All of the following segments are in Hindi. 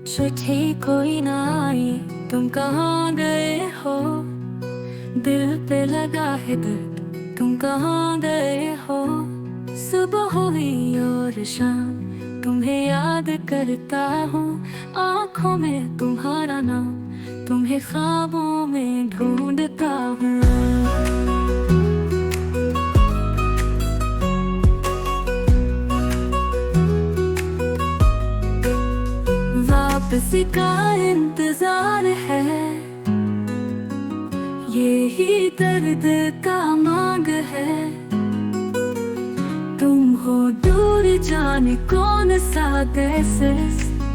चिट्ठी कोई ना आई, तुम कहाँ गए हो। दिल पे लगा है दर्द, तुम कहाँ गए हो। सुबह हुई और शाम तुम्हें याद करता हूँ। आँखों में तुम्हारा नाम, तुम्हें ख्वाबों में ढूंढता हूँ। वापसी का इंतजार है, यही दर्द का मांग है। तुम हो दूर जाने कौन सा देश,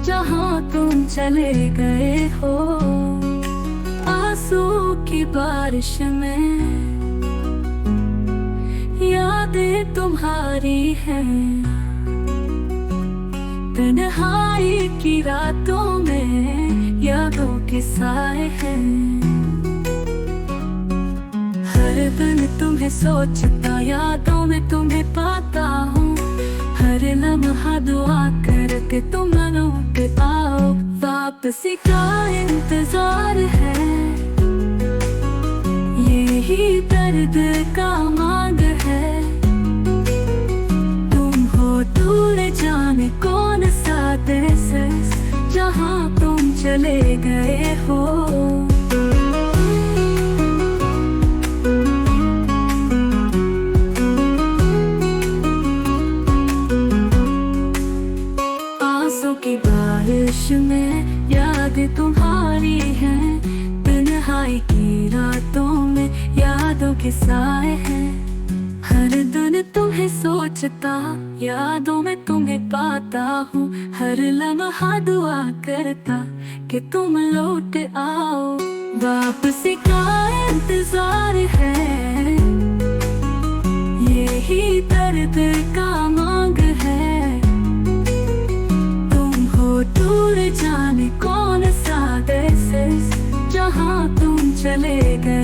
जहाँ तुम चले गए हो। आंसू की बारिश में यादें तुम्हारी हैं। तन्हाई की रातों में यादों के साए हैं। हर दिन तुम्हें सोचता, यादों में तुम्हें पाता हूँ। हर लम्हा दुआ करके तुम लौट आओ। वापसी का इंतजार है, यही दर्द का मांग है। तुम हो दूर जाने कौन सा देश, जहाँ तुम चले गए हो। आंसू की बारिश में यादें तुम्हारी हैं। तन्हाई की रातों में यादों के साए हैं। हर दिन तुम्हें सोचता, यादों में तुम्हें पाता हूँ। हर लम्हा दुआ करता कि तुम लौट आओ। वापसी का इंतजार है, यही दर्द का मांग है। तुम हो दूर जाने कौन सा देश, जहाँ तुम चले गए।